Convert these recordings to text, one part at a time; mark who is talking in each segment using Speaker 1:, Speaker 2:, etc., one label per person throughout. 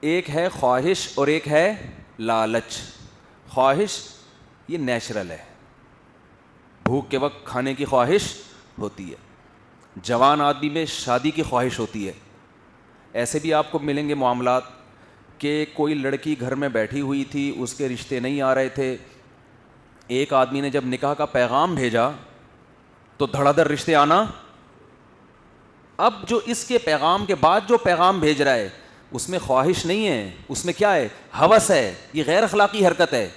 Speaker 1: ایک ہے خواہش اور ایک ہے لالچ. خواہش یہ نیچرل ہے, بھوک کے وقت کھانے کی خواہش ہوتی ہے. جوان آدمی میں شادی کی خواہش ہوتی ہے. ایسے بھی آپ کو ملیں گے معاملات کہ کوئی لڑکی گھر میں بیٹھی ہوئی تھی, اس کے رشتے نہیں آ رہے تھے, ایک آدمی نے جب نکاح کا پیغام بھیجا تو دھڑا دھڑ رشتے آنا. اب جو اس کے پیغام کے بعد جو پیغام بھیج رہا ہے اس میں خواہش نہیں ہے, اس میں کیا ہے, ہوس ہے. یہ غیر اخلاقی حرکت ہے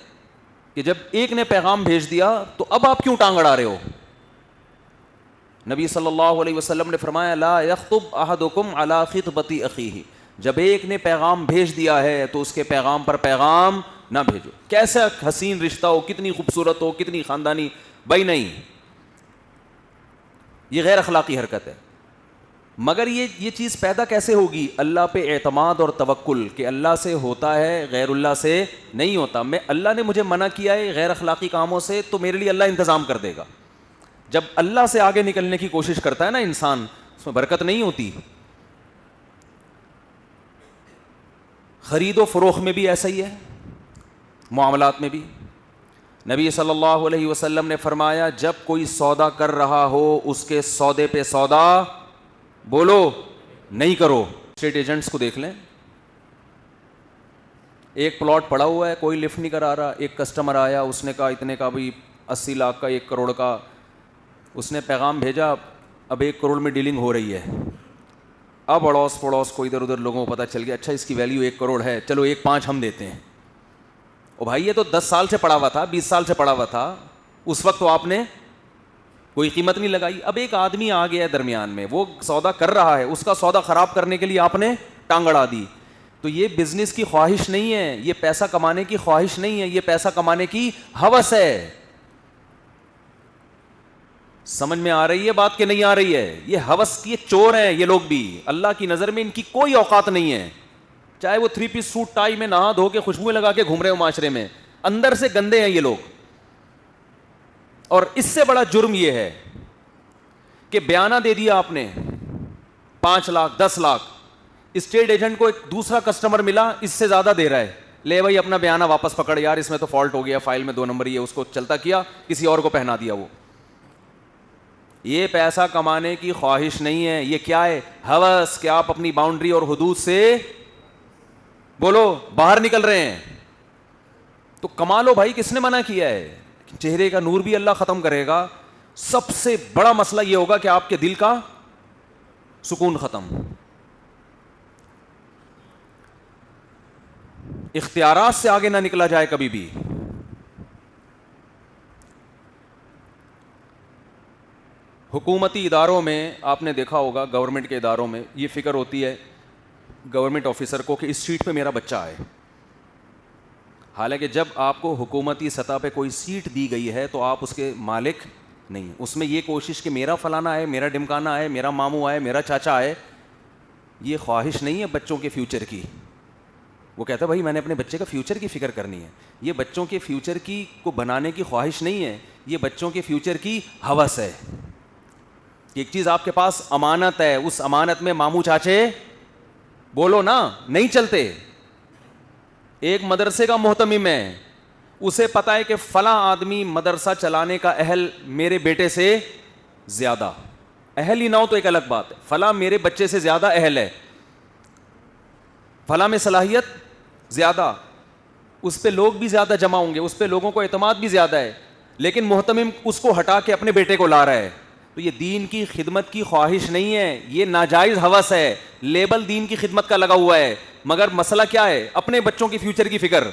Speaker 1: کہ جب ایک نے پیغام بھیج دیا تو اب آپ کیوں ٹانگ اڑا رہے ہو. نبی صلی اللہ علیہ وسلم نے فرمایا لا یخطب احدکم علی خطبۃ اخیہ, جب ایک نے پیغام بھیج دیا ہے تو اس کے پیغام پر پیغام نہ بھیجو. کیسا حسین رشتہ ہو, کتنی خوبصورت ہو, کتنی خاندانی, بھائی نہیں, یہ غیر اخلاقی حرکت ہے. مگر یہ چیز پیدا کیسے ہوگی؟ اللہ پہ اعتماد اور توکل کہ اللہ سے ہوتا ہے, غیر اللہ سے نہیں ہوتا. میں اللہ نے مجھے منع کیا ہے غیر اخلاقی کاموں سے تو میرے لیے اللہ انتظام کر دے گا. جب اللہ سے آگے نکلنے کی کوشش کرتا ہے نا انسان, اس میں برکت نہیں ہوتی. خرید و فروخت میں بھی ایسا ہی ہے, معاملات میں بھی. نبی صلی اللہ علیہ وسلم نے فرمایا جب کوئی سودا کر رہا ہو اس کے سودے پہ سودا بولو نہیں کرو. اسٹیٹ ایجنٹس کو دیکھ لیں, ایک پلاٹ پڑا ہوا ہے, کوئی لفٹ نہیں کرا رہا, ایک کسٹمر آیا, اس نے کہا اتنے کا, بھی 80 لاکھ کا, 1 کروڑ کا, اس نے پیغام بھیجا, اب 1 کروڑ میں ڈیلنگ ہو رہی ہے. اب اڑوس پڑوس کو ادھر ادھر لوگوں کو پتہ چل گیا, اچھا اس کی ویلیو 1 کروڑ ہے, چلو 1.5 ہم دیتے ہیں. او بھائی یہ تو 10 سال سے پڑا ہوا تھا, 20 سال سے پڑا ہوا تھا, اس وقت تو آپ نے کوئی قیمت نہیں لگائی. اب ایک آدمی آ گیا ہے درمیان میں, وہ سودا کر رہا ہے, اس کا سودا خراب کرنے کے لیے آپ نے ٹانگ اڑا دی. تو یہ بزنس کی خواہش نہیں ہے, یہ پیسہ کمانے کی خواہش نہیں ہے, یہ پیسہ کمانے کی ہوس ہے. سمجھ میں آ رہی ہے بات کہ نہیں آ رہی ہے؟ یہ ہوس کی چور ہیں یہ لوگ بھی, اللہ کی نظر میں ان کی کوئی اوقات نہیں ہے. چاہے وہ 3 پیس سوٹ ٹائی میں نہا دھو کے خوشبوئیں لگا کے گھوم رہے ہو معاشرے میں, اندر سے گندے ہیں یہ لوگ. اور اس سے بڑا جرم یہ ہے کہ بیانہ دے دیا آپ نے 5 لاکھ 10 لاکھ, اسٹیٹ ایجنٹ کو ایک دوسرا کسٹمر ملا اس سے زیادہ دے رہا ہے, لے بھائی اپنا بیانہ واپس پکڑ, یار اس میں تو فالٹ ہو گیا, فائل میں 2 نمبر ہی ہے, اس کو چلتا کیا, کسی اور کو پہنا دیا. وہ یہ پیسہ کمانے کی خواہش نہیں ہے, یہ کیا ہے, ہوس, کہ آپ اپنی باؤنڈری اور حدود سے بولو باہر نکل رہے ہیں. تو کما لو بھائی, کس نے منع کیا ہے؟ چہرے کا نور بھی اللہ ختم کرے گا. سب سے بڑا مسئلہ یہ ہوگا کہ آپ کے دل کا سکون ختم. اختیارات سے آگے نہ نکلا جائے کبھی بھی. حکومتی اداروں میں آپ نے دیکھا ہوگا, گورنمنٹ کے اداروں میں یہ فکر ہوتی ہے گورنمنٹ آفیسر کو کہ اس سیٹ پہ میرا بچہ آئے. حالانکہ جب آپ کو حکومتی سطح پہ کوئی سیٹ دی گئی ہے تو آپ اس کے مالک نہیں. اس میں یہ کوشش کہ میرا فلانا آئے, میرا ڈمکانا آئے, میرا ماموں آئے, میرا چاچا آئے, یہ خواہش نہیں ہے بچوں کے فیوچر کی. وہ کہتا ہے بھائی میں نے اپنے بچے کا فیوچر کی فکر کرنی ہے. یہ بچوں کے فیوچر کی کو بنانے کی خواہش نہیں ہے, یہ بچوں کے فیوچر کی ہوس ہے. ایک چیز آپ کے پاس امانت ہے, اس امانت میں ماموں چاچے بولو نا نہیں چلتے. ایک مدرسے کا محتمم ہے, اسے پتا ہے کہ فلاں آدمی مدرسہ چلانے کا اہل میرے بیٹے سے زیادہ, اہل ہی نہ ہو تو ایک الگ بات ہے, فلاں میرے بچے سے زیادہ اہل ہے, فلاں میں صلاحیت زیادہ, اس پہ لوگ بھی زیادہ جمع ہوں گے, اس پہ لوگوں کو اعتماد بھی زیادہ ہے, لیکن محتمم اس کو ہٹا کے اپنے بیٹے کو لا رہا ہے. تو یہ دین کی خدمت کی خواہش نہیں ہے, یہ ناجائز ہوس ہے. لیبل دین کی خدمت کا لگا ہوا ہے, مگر مسئلہ کیا ہے, اپنے بچوں کی فیوچر کی فکر.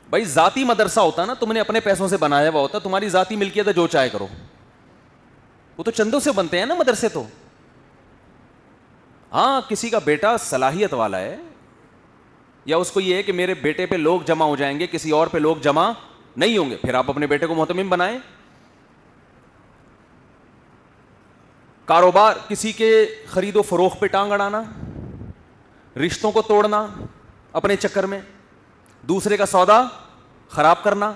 Speaker 1: بھائی ذاتی مدرسہ ہوتا نا, تم نے اپنے پیسوں سے بنایا ہوا ہوتا, تمہاری ذاتی ملکیت ہے, جو چاہے کرو. وہ تو چندوں سے بنتے ہیں نا مدرسے تو. ہاں کسی کا بیٹا صلاحیت والا ہے, یا اس کو یہ ہے کہ میرے بیٹے پہ لوگ جمع ہو جائیں گے, کسی اور پہ لوگ جمع نہیں ہوں گے, پھر آپ اپنے بیٹے کو محتمم بنائیں. کاروبار, کسی کے خرید و فروخت پہ ٹانگ اڑانا, رشتوں کو توڑنا اپنے چکر میں, دوسرے کا سودا خراب کرنا,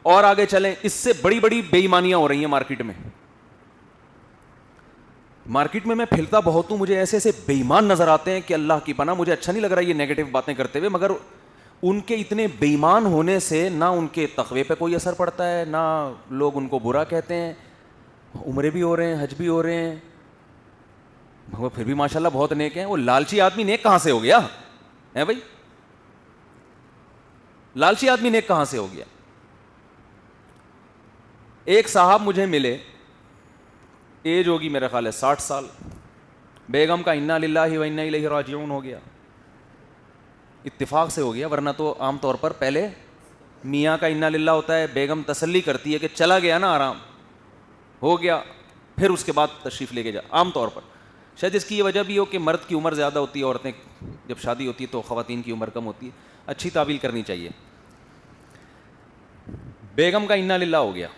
Speaker 1: اور آگے چلیں اس سے بڑی بڑی بے ایمانیاں ہو رہی ہیں مارکیٹ میں. مارکیٹ میں پھرتا بہت ہوں, مجھے ایسے ایسے بے ایمان نظر آتے ہیں کہ اللہ کی پناہ, مجھے اچھا نہیں لگ رہا یہ نیگیٹو باتیں کرتے ہوئے, مگر ان کے اتنے بے ایمان ہونے سے نہ ان کے تقوی پہ کوئی اثر پڑتا ہے, نہ لوگ ان کو برا کہتے ہیں. عمرے بھی ہو رہے ہیں, حج بھی ہو رہے ہیں, وہ پھر بھی ماشاء اللہ بہت نیک ہیں. وہ لالچی آدمی نیک کہاں سے ہو گیا ہے بھائی؟ لالچی آدمی نیک کہاں سے ہو گیا؟ ایک صاحب مجھے ملے, ایج ہوگی میرا خیال ہے 60 سال, بیگم کا انا للہ و انا الیہ راجعون ہو گیا, اتفاق سے ہو گیا, ورنہ تو عام طور پر پہلے میاں کا انا للہ ہوتا ہے, بیگم تسلی کرتی ہے کہ چلا گیا نا آرام ہو گیا, پھر اس کے بعد تشریف لے کے جا. عام طور پر شاید اس کی یہ وجہ بھی ہو کہ مرد کی عمر زیادہ ہوتی ہے, عورتیں جب شادی ہوتی ہے تو خواتین کی عمر کم ہوتی ہے, اچھی تعویل کرنی چاہیے. بیگم کا انا للہ ہو گیا,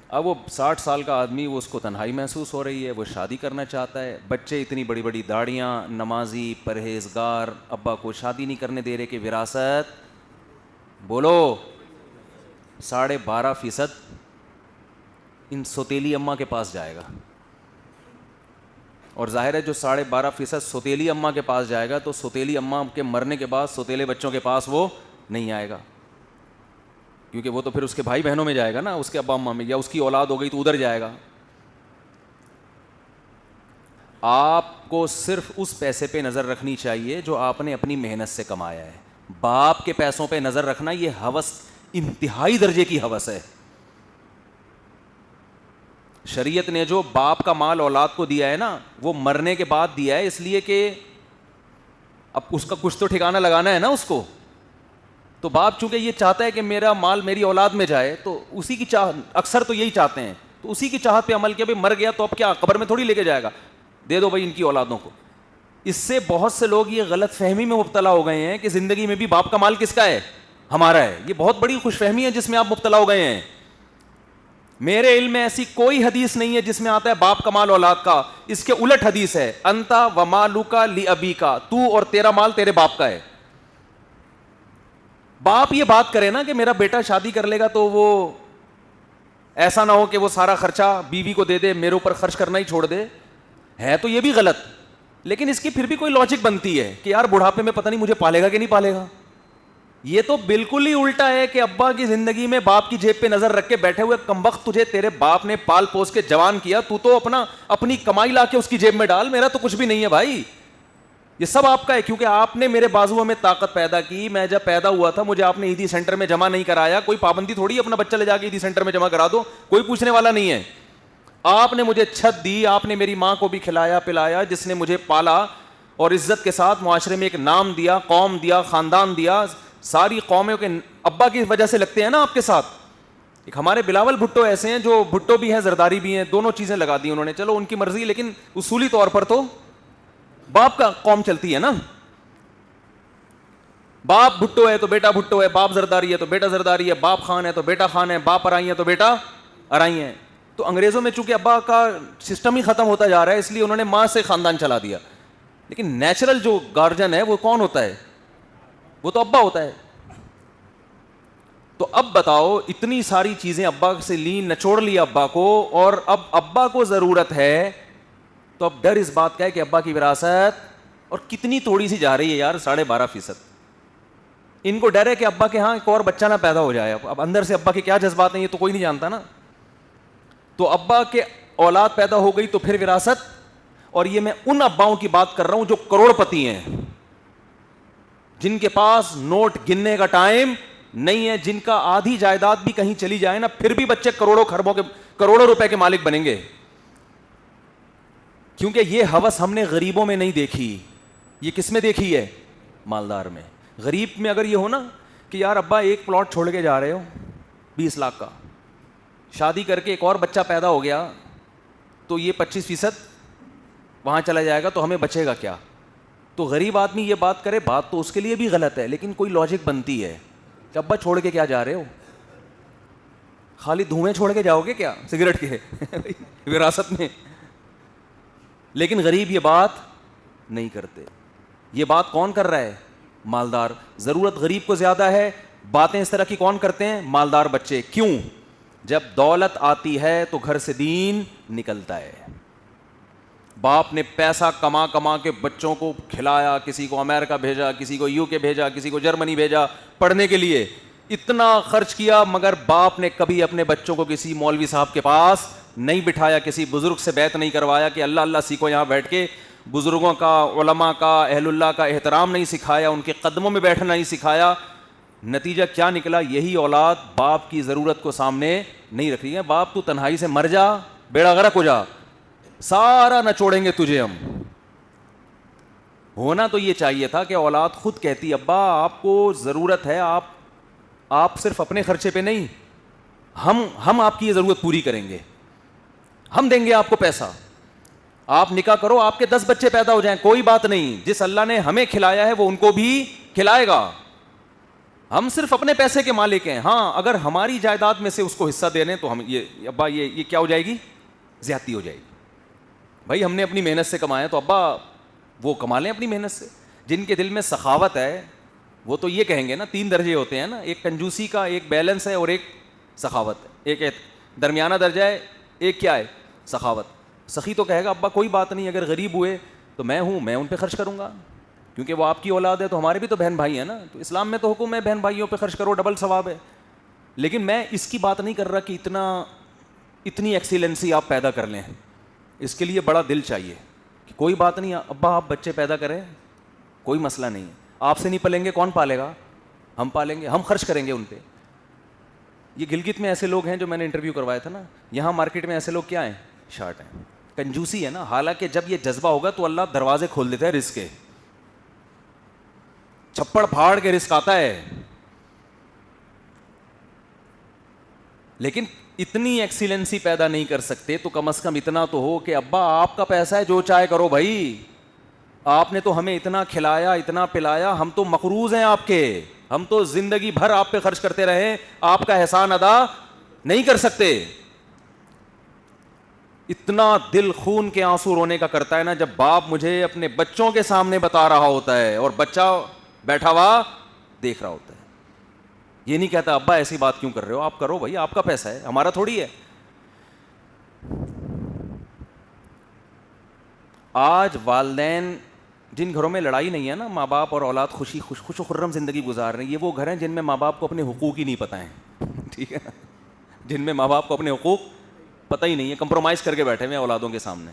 Speaker 1: اب وہ 60 سال کا آدمی, وہ اس کو تنہائی محسوس ہو رہی ہے, وہ شادی کرنا چاہتا ہے, بچے اتنی بڑی بڑی داڑیاں, نمازی, پرہیزگار, ابا کو شادی نہیں کرنے دے رہے کہ وراثت بولو 12.5% ان سوتیلی اماں کے پاس جائے گا. اور ظاہر ہے جو 12.5% سوتیلی اماں کے پاس جائے گا تو سوتیلی اماں کے مرنے کے بعد سوتیلے بچوں کے پاس وہ نہیں آئے گا, کیونکہ وہ تو پھر اس کے بھائی بہنوں میں جائے گا نا, اس کے ابا اماں میں, یا اس کی اولاد ہو گئی تو ادھر جائے گا. آپ کو صرف اس پیسے پہ نظر رکھنی چاہیے جو آپ نے اپنی محنت سے کمایا ہے. باپ کے پیسوں پہ نظر رکھنا یہ ہوس انتہائی درجے کی ہوس ہے. شریعت نے جو باپ کا مال اولاد کو دیا ہے نا, وہ مرنے کے بعد دیا ہے, اس لیے کہ اب اس کا کچھ تو ٹھکانہ لگانا ہے نا اس کو. تو باپ چونکہ یہ چاہتا ہے کہ میرا مال میری اولاد میں جائے, تو اسی کی اکثر تو یہی چاہتے ہیں, تو اسی کی چاہت پہ عمل کیا. بھائی مر گیا تو اب کیا قبر میں تھوڑی لے کے جائے گا, دے دو بھائی ان کی اولادوں کو. اس سے بہت سے لوگ یہ غلط فہمی میں مبتلا ہو گئے ہیں کہ زندگی میں بھی باپ کا مال کس کا ہے, ہمارا ہے. یہ بہت بڑی خوش فہمی ہے جس میں آپ مبتلا ہو گئے ہیں. میرے علم میں ایسی کوئی حدیث نہیں ہے جس میں آتا ہے باپ کا مال اولاد کا. اس کے الٹ حدیث ہے, انتا و مالوکا لی ابیکا, تو اور تیرا مال تیرے باپ کا ہے. باپ یہ بات کرے نا کہ میرا بیٹا شادی کر لے گا تو وہ ایسا نہ ہو کہ وہ سارا خرچہ بیوی کو دے دے, میرے اوپر خرچ کرنا ہی چھوڑ دے, ہے تو یہ بھی غلط. لیکن اس کی پھر بھی کوئی لاجک بنتی ہے کہ یار بڑھاپے میں پتہ نہیں مجھے پالے گا کہ نہیں پالے گا. یہ تو بالکل ہی الٹا ہے کہ ابا کی زندگی میں باپ کی جیب پہ نظر رکھ کے بیٹھے ہوئے, کمبخت تجھے تیرے باپ نے پال پوس کے جوان کیا, تو تو اپنی کمائی لا کے اس کی جیب میں ڈال, میرا تو کچھ بھی نہیں ہے بھائی, یہ سب آپ کا ہے. کیونکہ آپ نے میرے بازوؤں میں طاقت پیدا کی, میں جب پیدا ہوا تھا مجھے آپ نے عیدی سینٹر میں جمع نہیں کرایا. کوئی پابندی تھوڑی ہے اپنا بچہ لے جا کے عیدی سینٹر میں جمع کرا دو, کوئی پوچھنے والا نہیں ہے. آپ نے مجھے چھت دی, آپ نے میری ماں کو بھی کھلایا پلایا, جس نے مجھے پالا اور عزت کے ساتھ معاشرے میں ایک نام دیا, قوم دیا, خاندان دیا. ساری قوموں کے ابا کی وجہ سے لگتے ہیں نا آپ کے ساتھ. ایک ہمارے بلاول بھٹو ایسے ہیں جو بھٹو بھی ہیں زرداری بھی ہیں, دونوں چیزیں لگا دی انہوں نے, چلو ان کی مرضی, لیکن اصولی طور پر تو باپ کا قوم چلتی ہے نا. باپ بھٹو ہے تو بیٹا بھٹو ہے, باپ زرداری ہے تو بیٹا زرداری ہے, باپ خان ہے تو بیٹا خان ہے, باپ ارائی ہے تو بیٹا ارائی ہے. تو انگریزوں میں چونکہ ابا کا سسٹم ہی ختم ہوتا جا رہا ہے, اس لیے انہوں نے ماں سے خاندان چلا دیا. لیکن نیچرل جو گارجن ہے وہ کون ہوتا ہے, وہ تو ابا ہوتا ہے. تو اب بتاؤ, اتنی ساری چیزیں ابا سے لی, نچوڑ لیا ابا کو, اور اب ابا کو ضرورت ہے, تو اب ڈر اس بات کا ہے کہ ابا کی وراثت, اور کتنی تھوڑی سی جا رہی ہے یار, 12.5%. ان کو ڈر ہے کہ ابا کے ہاں ایک اور بچہ نہ پیدا ہو جائے. اب اندر سے ابا کے کیا جذبات ہیں یہ تو کوئی نہیں جانتا نا. تو ابا کے اولاد پیدا ہو گئی تو پھر وراثت. اور یہ میں ان اباؤں کی بات کر رہا ہوں جو کروڑ پتی ہیں, جن کے پاس نوٹ گننے کا ٹائم نہیں ہے, جن کا آدھی جائیداد بھی کہیں چلی جائے نا پھر بھی بچے کروڑوں خربوں کے, کروڑوں روپے کے مالک بنیں گے. کیونکہ یہ ہوس ہم نے غریبوں میں نہیں دیکھی, یہ کس میں دیکھی ہے, مالدار میں. غریب میں اگر یہ ہو نا کہ یار ابا ایک پلاٹ چھوڑ کے جا رہے ہو 20 لاکھ کا, شادی کر کے ایک اور بچہ پیدا ہو گیا تو یہ 25% وہاں چلا جائے گا, تو ہمیں بچے گا کیا. تو غریب آدمی یہ بات کرے, بات تو اس کے لیے بھی غلط ہے, لیکن کوئی لاجک بنتی ہے کہ ابا چھوڑ کے کیا جا رہے ہو, خالی دھوئیں چھوڑ کے جاؤ گے کیا سگریٹ کے وراثت میں. لیکن غریب یہ بات نہیں کرتے. یہ بات کون کر رہا ہے, مالدار. ضرورت غریب کو زیادہ ہے, باتیں اس طرح کی کون کرتے ہیں, مالدار بچے. کیوں؟ جب دولت آتی ہے تو گھر سے دین نکلتا ہے. باپ نے پیسہ کما کما کے بچوں کو کھلایا, کسی کو امریکہ بھیجا, کسی کو UK بھیجا, کسی کو جرمنی بھیجا پڑھنے کے لیے, اتنا خرچ کیا, مگر باپ نے کبھی اپنے بچوں کو کسی مولوی صاحب کے پاس نہیں بٹھایا, کسی بزرگ سے بیعت نہیں کروایا کہ اللہ اللہ سیکھو, یہاں بیٹھ کے بزرگوں کا, علماء کا, اہل اللہ کا احترام نہیں سکھایا, ان کے قدموں میں بیٹھنا نہیں سکھایا. نتیجہ کیا نکلا؟ یہی اولاد باپ کی ضرورت کو سامنے نہیں رکھ رہی ہے. باپ تو تنہائی سے مر جا, بیڑا غرق ہو جا, سارا نچوڑیں گے تجھے ہم. ہونا تو یہ چاہیے تھا کہ اولاد خود کہتی ابا آپ کو ضرورت ہے, آپ صرف اپنے خرچے پہ نہیں, ہم آپ کی یہ ضرورت پوری کریں گے, ہم دیں گے آپ کو پیسہ, آپ نکاح کرو, آپ کے 10 بچے پیدا ہو جائیں, کوئی بات نہیں, جس اللہ نے ہمیں کھلایا ہے وہ ان کو بھی کھلائے گا, ہم صرف اپنے پیسے کے مالک ہیں. ہاں اگر ہماری جائیداد میں سے اس کو حصہ دے رہے ہیں تو ہم یہ ابا یہ کیا ہو جائے گی؟ زیادتی ہو جائے گی. بھائی ہم نے اپنی محنت سے کمایا تو ابا وہ کما لیں اپنی محنت سے. جن کے دل میں سخاوت ہے وہ تو یہ کہیں گے نا, 3 درجے ہوتے ہیں نا, ایک کنجوسی کا, ایک بیلنس ہے, اور ایک سخاوت ہے, ایک درمیانہ درجہ ہے, ایک کیا ہے؟ سخاوت. سخی تو کہے گا ابا کوئی بات نہیں, اگر غریب ہوئے تو میں ہوں, میں ان پہ خرچ کروں گا, کیونکہ وہ آپ کی اولاد ہے, تو ہمارے بھی تو بہن بھائی ہیں نا, تو اسلام میں تو حکم ہے بہن بھائیوں پہ خرچ کرو, ڈبل ثواب ہے. لیکن میں اس کی بات نہیں کر رہا کہ اتنی ایکسیلنسی آپ پیدا کر لیں, اس کے لیے بڑا دل چاہیے کہ کوئی بات نہیں ابا آپ بچے پیدا کریں, کوئی مسئلہ نہیں ہے, آپ سے نہیں پلیں گے کون پالے گا؟ ہم پالیں گے, ہم خرچ کریں گے ان پہ. یہ گلگت میں ایسے لوگ ہیں جو میں نے انٹرویو کروایا تھا نا, یہاں مارکیٹ میں ایسے لوگ کیا ہیں؟ شارٹ ہیں, کنجوسی ہے نا. حالانکہ جب یہ جذبہ ہوگا تو اللہ دروازے کھول دیتا ہے رزق کے, چھپڑ پھاڑ کے رزق آتا ہے. لیکن اتنی ایکسیلنسی پیدا نہیں کر سکتے تو کم از کم اتنا تو ہو کہ ابا آپ کا پیسہ ہے, جو چاہے کرو بھائی, آپ نے تو ہمیں اتنا کھلایا, اتنا پلایا, ہم تو مقروض ہیں آپ کے, ہم تو زندگی بھر آپ پہ خرچ کرتے رہے, آپ کا احسان ادا نہیں کر سکتے. اتنا دل خون کے آنسو رونے کا کرتا ہے نا جب باپ مجھے اپنے بچوں کے سامنے بتا رہا ہوتا ہے اور بچہ بیٹھا ہوا دیکھ رہا ہوتا ہے. یہ نہیں کہتا ابا ایسی بات کیوں کر رہے ہو, آپ کرو بھائی, آپ کا پیسہ ہے, ہمارا تھوڑی ہے. آج والدین جن گھروں میں لڑائی نہیں ہے نا, ماں باپ اور اولاد خوش و خرم زندگی گزار رہے ہیں, یہ وہ گھر ہیں جن میں ماں باپ کو اپنے حقوق ہی نہیں پتہ ہیں. ٹھیک ہے, جن میں ماں باپ کو اپنے حقوق پتہ ہی نہیں ہے, کمپرومائز کر کے بیٹھے ہوئے ہیں اولادوں کے سامنے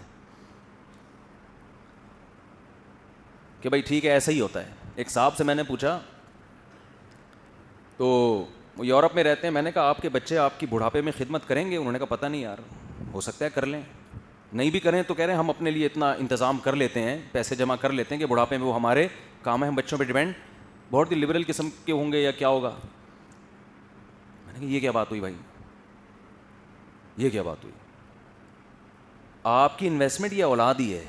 Speaker 1: کہ بھائی ٹھیک ہے ایسا ہی ہوتا ہے. ایک صاحب سے میں نے پوچھا, تو وہ یورپ میں رہتے ہیں, میں نے کہا آپ کے بچے آپ کی بڑھاپے میں خدمت کریں گے؟ انہوں نے کہا پتہ نہیں یار, ہو سکتا ہے کر لیں, نہیں بھی کریں تو کہہ رہے ہیں ہم اپنے لیے اتنا انتظام کر لیتے ہیں, پیسے جمع کر لیتے ہیں کہ بڑھاپے میں وہ ہمارے کام ہے, ہم بچوں پہ ڈیپینڈ. بہت ہی لبرل قسم کے ہوں گے یا کیا ہوگا. میں نے کہا یہ کیا بات ہوئی بھائی, یہ کیا بات ہوئی؟ آپ کی انویسٹمنٹ یہ اولاد ہی ہے,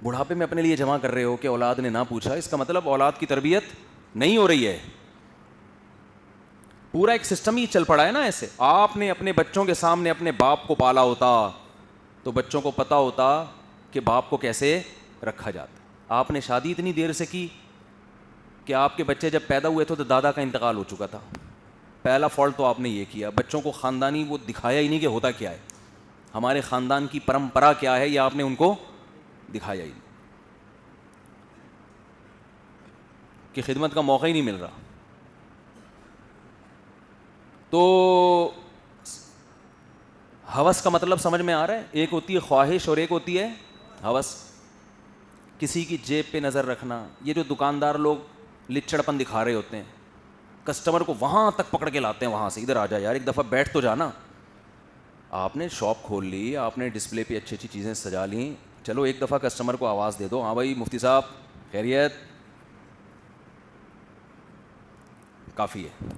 Speaker 1: بڑھاپے میں اپنے لیے جمع کر رہے ہو کہ اولاد نے نہ پوچھا, اس کا مطلب اولاد کی تربیت نہیں ہو رہی ہے. پورا ایک سسٹم ہی چل پڑا ہے نا ایسے. آپ نے اپنے بچوں کے سامنے اپنے باپ کو پالا ہوتا تو بچوں کو پتا ہوتا کہ باپ کو کیسے رکھا جاتا. آپ نے شادی اتنی دیر سے کی کہ آپ کے بچے جب پیدا ہوئے تھے تو دادا کا انتقال ہو چکا تھا. پہلا فالٹ تو آپ نے یہ کیا, بچوں کو خاندانی وہ دکھایا ہی نہیں کہ ہوتا کیا ہے, ہمارے خاندان کی پرمپرا کیا ہے, یہ آپ نے ان کو دکھایا ہی نہیں, کہ خدمت کا موقع ہی نہیں مل رہا. تو ہوس کا مطلب سمجھ میں آ رہا ہے, ایک ہوتی ہے خواہش اور ایک ہوتی ہے ہوس. کسی کی جیب پہ نظر رکھنا, یہ جو دکاندار لوگ لچڑپن دکھا رہے ہوتے ہیں, کسٹمر کو وہاں تک پکڑ کے لاتے ہیں, وہاں سے ادھر آ جا یار, ایک دفعہ بیٹھ تو جانا. آپ نے شاپ کھول لی, آپ نے ڈسپلے پہ اچھی اچھی چیزیں سجا لیں, چلو ایک دفعہ کسٹمر کو آواز دے دو, ہاں بھائی مفتی صاحب خیریت, کافی ہے.